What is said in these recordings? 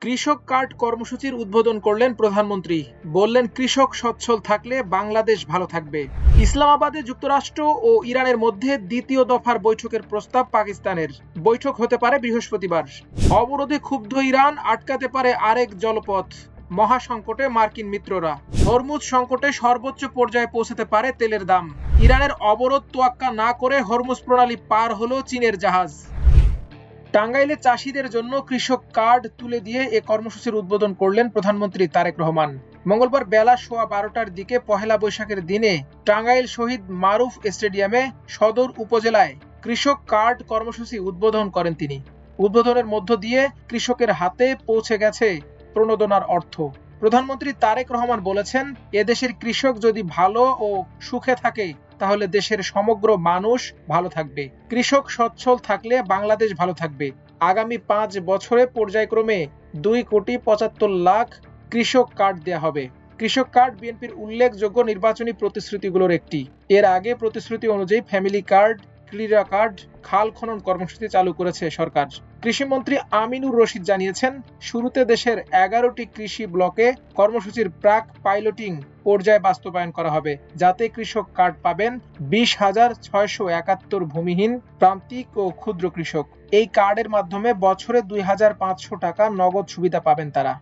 কৃষক কার্ড কর্মসূচির উদ্বোধন করলেন প্রধানমন্ত্রী। বললেন, কৃষক সচ্ছল থাকলে বাংলাদেশ ভালো থাকবে। ইসলামাবাদে যুক্তরাষ্ট্র ও ইরানের মধ্যে দ্বিতীয় দফার বৈঠকের প্রস্তাব পাকিস্তানের। বৈঠক হতে পারে বৃহস্পতিবার। অবরোধে ক্ষুব্ধ ইরান, আটকাতে পারে আরেক জলপথ। মহাসংকটে মার্কিন মিত্ররা। হরমুজ সংকটে সর্বোচ্চ পর্যায়ে পৌঁছাতে পারে তেলের দাম। ইরানের অবরোধ তোয়াক্কা না করে হরমুজ প্রণালী পার হলো চীনের জাহাজ। টাঙ্গাইলে চাষিদের জন্য কৃষক কার্ড তুলে দিয়ে এ কর্মসূচির উদ্বোধন করলেন প্রধানমন্ত্রী তারেক রহমান। মঙ্গলবার বেলা 12:15টার দিকে পহেলা বৈশাখের দিনে টাঙ্গাইল শহীদ মারুফ স্টেডিয়ামে সদর উপজেলায় কৃষক কার্ড কর্মসূচি উদ্বোধন করেন তিনি। উদ্বোধনের মধ্য দিয়ে কৃষকের হাতে পৌঁছে গেছে প্রণোদনার অর্থ। প্রধানমন্ত্রী তারেক রহমান বলেছেন, এদেশের কৃষক যদি ভালো ও সুখে থাকে তাহলে দেশের সমগ্র মানুষ ভালো থাকবে। কৃষক সচ্ছল থাকলে বাংলাদেশ ভালো থাকবে। আগামী 5 বছরে পর্যায়ক্রমে 2,75,00,000 কৃষক কার্ড দেয়া হবে। কৃষক কার্ড বিএনপির উল্লেখযোগ্য নির্বাচনী প্রতিশ্রুতিগুলোর একটি। এর আগে প্রতিশ্রুতি অনুযায়ী ফ্যামিলি কার্ড, ক্রীড়া কার্ড, খাল খনন কর্মসূচি চালু করেছে সরকার। কৃষিমন্ত্রী আমিনুর রশিদ জানিয়েছেন, শুরুতে দেশের 11টি কৃষি ব্লকে কর্মসূচির প্রাক পাইলটিং পর্যায়ে বাস্তবায়ন করা হবে, যাতে কৃষক কার্ড পাবেন 20,671 ভূমিহীন, প্রান্তিক ও ক্ষুদ্র কৃষক। এই কার্ডের মাধ্যমে বছরে 2,500 টাকা নগদ সুবিধা পাবেন তারা।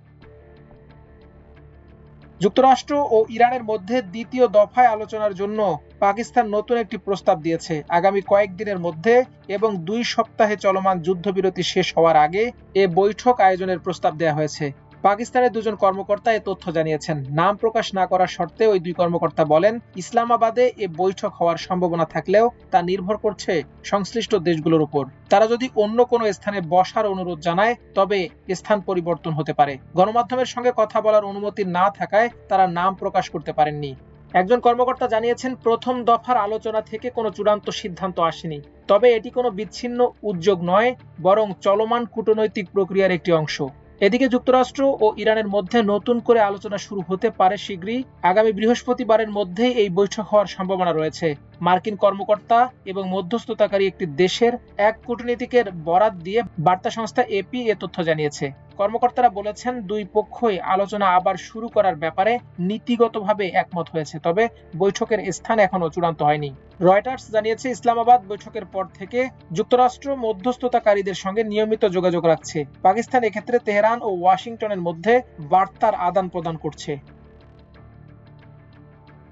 যুক্তরাষ্ট্র ও ইরানের মধ্যে দ্বিতীয় দফায় আলোচনার জন্য পাকিস্তান নতুন একটি প্রস্তাব দিয়েছে। আগামী কয়েকদিনের মধ্যে এবং 2 সপ্তাহে চলমান যুদ্ধবিরতি শেষ হওয়ার আগে এ বৈঠক আয়োজনের প্রস্তাব দেওয়া হয়েছে। পাকিস্তানের 2 জন কর্মকর্তা এ তথ্য জানিয়েছেন। নাম প্রকাশ না করার শর্তে ওই 2 কর্মকর্তা বলেন, ইসলামাবাদে এ বৈঠক হওয়ার সম্ভাবনা থাকলেও তা নির্ভর করছে সংশ্লিষ্ট দেশগুলোর উপর। তারা যদি অন্য কোনো স্থানে বসার অনুরোধ জানায় তবে স্থান পরিবর্তন হতে পারে। গণমাধ্যমের সঙ্গে কথা বলার অনুমতি না থাকায় তারা নাম প্রকাশ করতে পারেননি। একজন কর্মকর্তা জানিয়েছেন, প্রথম দফার আলোচনা থেকে কোনো চূড়ান্ত সিদ্ধান্ত আসেনি। তবে এটি কোনো বিচ্ছিন্ন উদ্যোগ নয়, বরং চলমান কূটনৈতিক প্রক্রিয়ার একটি অংশ। এদিকে যুক্তরাষ্ট্র ও ইরানের মধ্যে নতুন করে আলোচনা শুরু হতে পারে শীঘ্রই। আগামী বৃহস্পতিবারের মধ্যেই এই বৈঠক হওয়ার সম্ভাবনা রয়েছে। মার্কিন কর্মকর্তা এবং মধ্যস্থতাকারী একটি দেশের এক কূটনীতিকের বরাত দিয়ে বার্তা সংস্থা এপি এ তথ্য জানিয়েছে। কর্মকর্তারা বলেছেন, 2 পক্ষই আলোচনা আবার শুরু করার ব্যাপারে নীতিগতভাবে একমত হয়েছে, তবে বৈঠকের স্থান এখনো চূড়ান্ত হয়নি। রয়টার্স জানিয়েছে, ইসলামাবাদ বৈঠকের পর থেকে যুক্তরাষ্ট্র মধ্যস্থতাকারীদের সঙ্গে নিয়মিত যোগাযোগ রাখছে। পাকিস্তান এক্ষেত্রে তেহরান ও ওয়াশিংটনের মধ্যে বার্তার আদান প্রদান করছে।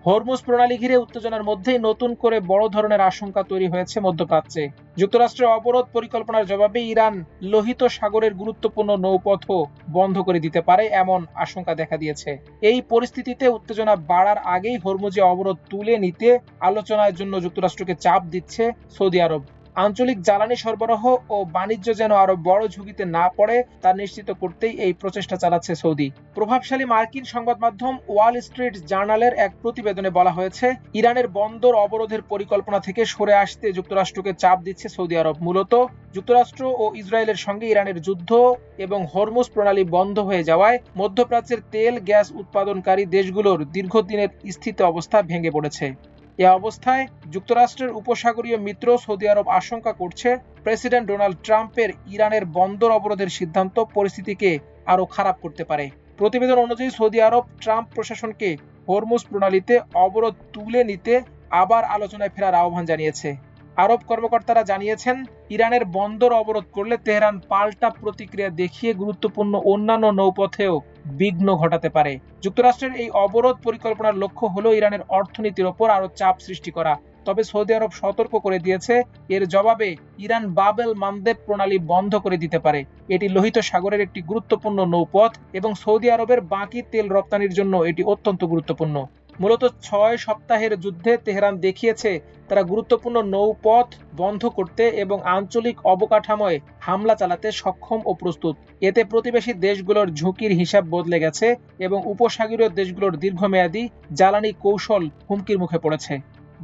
হরমুজ প্রণালী ঘিরে উত্তেজনার মধ্যেই নতুন করে বড় ধরনের আশঙ্কা তৈরি হয়েছে মধ্যপ্রাচ্যে। যুক্তরাষ্ট্রের অবরোধ পরিকল্পনার জবাবে ইরান লোহিত সাগরের গুরুত্বপূর্ণ নৌপথও বন্ধ করে দিতে পারে এমন আশঙ্কা দেখা দিয়েছে। এই পরিস্থিতিতে উত্তেজনা বাড়ার আগেই হরমুজে অবরোধ তুলে নিতে আলোচনার জন্য যুক্তরাষ্ট্রকে চাপ দিচ্ছে সৌদি আরব। আঞ্চলিক জ্বালানি সরবরাহ ও বাণিজ্য যেন আরো বড় ঝুঁকিতে না পড়ে তা নিশ্চিত করতেই এই প্রচেষ্টা চালাচ্ছে সৌদি। প্রভাবশালী মার্কিন সংবাদ মাধ্যম ওয়াল স্ট্রিট জার্নালের এক প্রতিবেদনে বলা হয়েছে, ইরানের বন্দর অবরোধের পরিকল্পনা থেকে সরে আসতে যুক্তরাষ্ট্রকে চাপ দিচ্ছে সৌদি আরব। মূলত যুক্তরাষ্ট্র ও ইসরায়েলের সঙ্গে ইরানের যুদ্ধ এবং হরমুজ প্রণালী বন্ধ হয়ে যাওয়ায় মধ্যপ্রাচ্যের তেল গ্যাস উৎপাদনকারী দেশগুলোর দীর্ঘদিনের স্থিত অবস্থা ভেঙে পড়েছে। এ অবস্থায় যুক্তরাষ্ট্রের উপসাগরীয় মিত্র সৌদি আরব আশঙ্কা করছে, প্রেসিডেন্ট ডোনাল্ড ট্রাম্পের ইরানের বন্দর অবরোধের সিদ্ধান্ত পরিস্থিতিকে আরো খারাপ করতে পারে। প্রতিবেদন অনুযায়ী সৌদি আরব ট্রাম্প প্রশাসনকে হরমুজ প্রণালীতে অবরোধ তুলে নিতে আবার আলোচনায় ফেরার আহ্বান জানিয়েছে। আরব কর্মকর্তারা জানিয়েছেন, ইরানের বন্দর অবরোধ করলে তেহরান পাল্টা প্রতিক্রিয়া দেখিয়ে গুরুত্বপূর্ণ অন্যান্য নৌপথেও বিঘ্ন ঘটাতে পারে। যুক্তরাষ্ট্রের এই অবরোধ পরিকল্পনার লক্ষ্য হলো ইরানের অর্থনীতির ওপর আরো চাপ সৃষ্টি করা। তবে সৌদি আরব সতর্ক করে দিয়েছে, এর জবাবে ইরান বাবেল মানদেব প্রণালী বন্ধ করে দিতে পারে। এটি লোহিত সাগরের একটি গুরুত্বপূর্ণ নৌপথ এবং সৌদি আরবের বাকি তেল রপ্তানির জন্য এটি অত্যন্ত গুরুত্বপূর্ণ। মূলত 6 সপ্তাহের যুদ্ধে তেহরান দেখিয়েছে তারা গুরুত্বপূর্ণ নৌপথ বন্ধ করতে এবং আঞ্চলিক অবকাঠামোয় হামলা চালাতে সক্ষম ও প্রস্তুত। এতে প্রতিবেশী দেশগুলোর ঝুঁকির হিসাব বদলে গেছে এবং উপসাগরীয় দেশগুলোর দীর্ঘমেয়াদী জ্বালানি কৌশল হুমকির মুখে পড়েছে।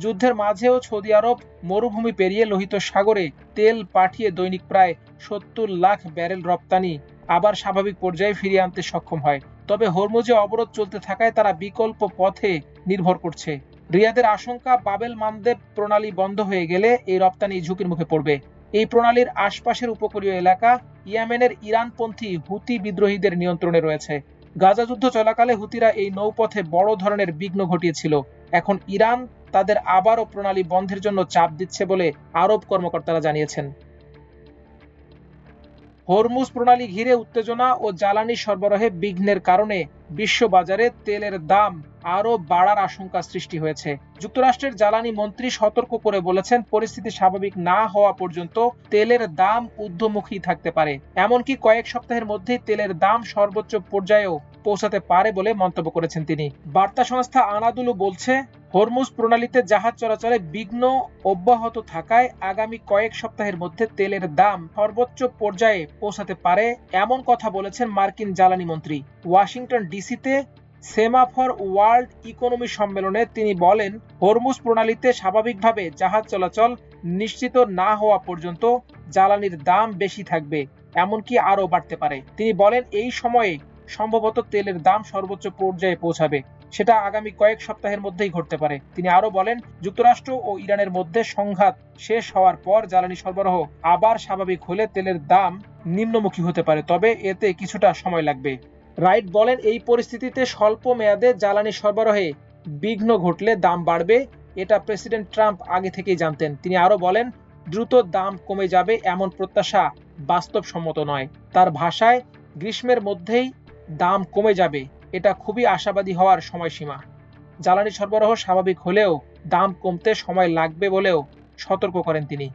যুদ্ধের মাঝেও সৌদি আরব মরুভূমি পেরিয়ে লোহিত সাগরে তেল পাঠিয়ে দৈনিক প্রায় 70 লাখ ব্যারেল রপ্তানি আবার স্বাভাবিক পর্যায়ে ফিরিয়ে আনতে সক্ষম হয়। তবে হরমুজে অবরোধ চলতে থাকায় তারা বিকল্প পথে নির্ভর করছে। রিয়াদের আশঙ্কা, বাবেল মানদেব প্রণালী বন্ধ হয়ে গেলে এই রপ্তানি ঝুঁকির মুখে পড়বে। এই প্রণালীর আশপাশের উপকূলীয় এলাকা ইয়েমেনের ইরানপন্থী হুতি বিদ্রোহীদের নিয়ন্ত্রণে রয়েছে। গাজা যুদ্ধ চলাকালে হুতিরা এই নৌপথে বড় ধরনের বিঘ্ন ঘটিয়েছিল। এখন ইরান তাদের আবারও প্রণালী বন্ধের জন্য চাপ দিচ্ছে বলে আরব কর্মকর্তারা জানিয়েছেন। হরমুজ প্রণালী ঘিরে উত্তেজনা ও জ্বালানি সরবরাহে বিঘ্নের কারণে বিশ্ববাজারে তেলের দাম আরো বাড়ার আশঙ্কা সৃষ্টি হয়েছে। যুক্তরাষ্ট্রের জ্বালানি মন্ত্রী সতর্ক করে বলেছেন, পরিস্থিতি স্বাভাবিক না হওয়া পর্যন্ত তেলের দাম ঊর্ধ্বমুখী থাকতে পারে, এমনকি কয়েক সপ্তাহের মধ্যেই তেলের দাম সর্বোচ্চ পর্যায়েও পৌঁছাতে পারে বলে মন্তব্য করেছেন তিনি। বার্তা সংস্থা আনাদুলু বলছে, হরমুজ প্রণালীতে জাহাজ চলাচলে বিঘ্ন অব্যাহত থাকায় আগামী কয়েক সপ্তাহের মধ্যে তেলের দাম সর্বোচ্চ পর্যায়ে পৌঁছাতে পারে এমন কথা বলেছেন মার্কিন জ্বালানি মন্ত্রী। ওয়াশিংটন ডিসিতে সেমাফর ওয়ার্ল্ড ইকোনমি সম্মেলনে তিনি বলেন, হরমুজ প্রণালীতে স্বাভাবিকভাবে জাহাজ চলাচল নিশ্চিত না হওয়া পর্যন্ত জ্বালানির দাম বেশি থাকবে, এমনকি আরও বাড়তে পারে। তিনি বলেন, এই সময়ে সম্ভবত তেলের দাম সর্বোচ্চ পর্যায়ে পৌঁছাবে, সেটা আগামী কয়েক সপ্তাহের মধ্যেই ঘটতে পারে। তিনি আরো বলেন, যুক্তরাষ্ট্র ও ইরানের মধ্যে সংঘাত শেষ হওয়ার পর জ্বালানি সরবরাহ আবার স্বাভাবিক হলে তেলের দাম নিম্নমুখী হতে পারে, তবে এতে কিছুটা সময় লাগবে। রাইট বলেন, এই পরিস্থিতিতে স্বল্প মেয়াদে জ্বালানি সরবরাহে বিঘ্ন ঘটলে দাম বাড়বে, এটা প্রেসিডেন্ট ট্রাম্প আগে থেকেই জানতেন। তিনি আরো বলেন, দ্রুত দাম কমে যাবে এমন প্রত্যাশা বাস্তবসম্মত নয়। তার ভাষায়, গ্রীষ্মের মধ্যেই দাম কমে যাবে, এটা খুবই আশাবাদী হওয়ার সময়সীমা। জ্বালানি সরবরাহ স্বাভাবিক হলেও দাম কমতে সময় লাগবে বলেও সতর্ক করেন তিনি।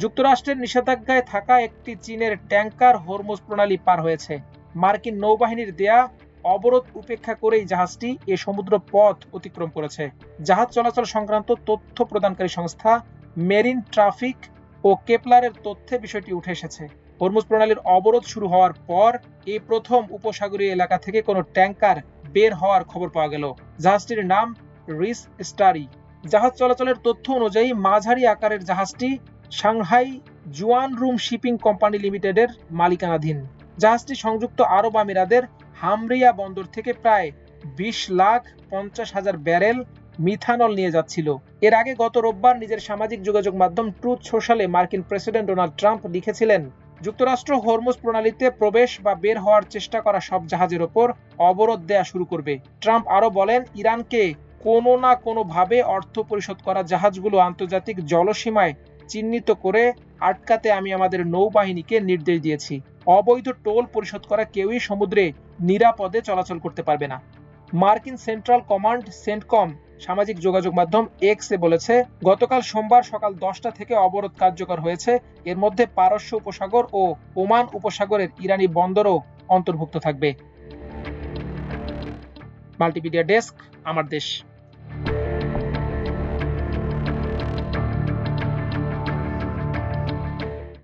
যুক্তরাষ্ট্রের নিষেধাজ্ঞায় থাকা একটি চীনের ট্যাঙ্কার হরমুজ প্রণালী পার হয়েছে। মার্কিন নৌবাহিনীর দেয়া অবরোধ উপেক্ষা করেই জাহাজটি এ সমুদ্র পথ অতিক্রম করেছে। জাহাজ চলাচল সংক্রান্ত তথ্য প্রদানকারী সংস্থা মেরিন ট্রাফিক ও কেপলারের তথ্যে বিষয়টি উঠে এসেছে। হরমুজ প্রণালীর অবরোধ শুরু হওয়ার পর এই প্রথম উপসাগরীয় এলাকা থেকে কোনো ট্যাঙ্কার বের হওয়ার খবর পাওয়া গেল। জাহাজটির নাম রিস স্টারি। জাহাজ চলাচলের তথ্য অনুযায়ী মাঝারি আকারের জাহাজটি সাংহাই জুয়ানরুম শিপিং কোম্পানি লিমিটেডের মালিকানাধীন। জাহাজটি সংযুক্ত আরব আমিরাতের হামরিয়া বন্দর থেকে প্রায় 20,50,000 ব্যারেল মিথানল নিয়ে যাচ্ছিল। এর আগে গত রোববার নিজের সামাজিক যোগাযোগ মাধ্যম ট্রুথ সোশ্যালে মার্কিন প্রেসিডেন্ট ডোনাল্ড ট্রাম্প লিখেছিলেন, যুক্তরাষ্ট্র হরমুজ প্রণালীতে প্রবেশ বা বের হওয়ার চেষ্টা করা সব জাহাজের ওপর অবরোধ দেয়া শুরু করবে। ট্রাম্প আরো বলেন, ইরানকে কোনো না কোনোভাবে অর্থ পরিশোধ করা জাহাজগুলো আন্তর্জাতিক জলসীমায় চিহ্নিত করে আটকাতে আমি আমাদের নৌবাহিনীকে নির্দেশ দিয়েছি। অবৈধ টোল পরিশোধ করা কেউই সমুদ্রে নিরাপদে চলাচল করতে পারবে না। মার্কিন সেন্ট্রাল কমান্ড সেন্টকম সামাজিক যোগাযোগ মাধ্যম এক্সে বলেছে, গতকাল সোমবার সকাল 10টা থেকে অবরোধ কার্যকর হয়েছে। এর মধ্যে পারস্য উপসাগর ও ওমান উপসাগরের ইরানি বন্দরও অন্তর্ভুক্ত থাকবে। মাল্টিমিডিয়া ডেস্ক, আমার দেশ।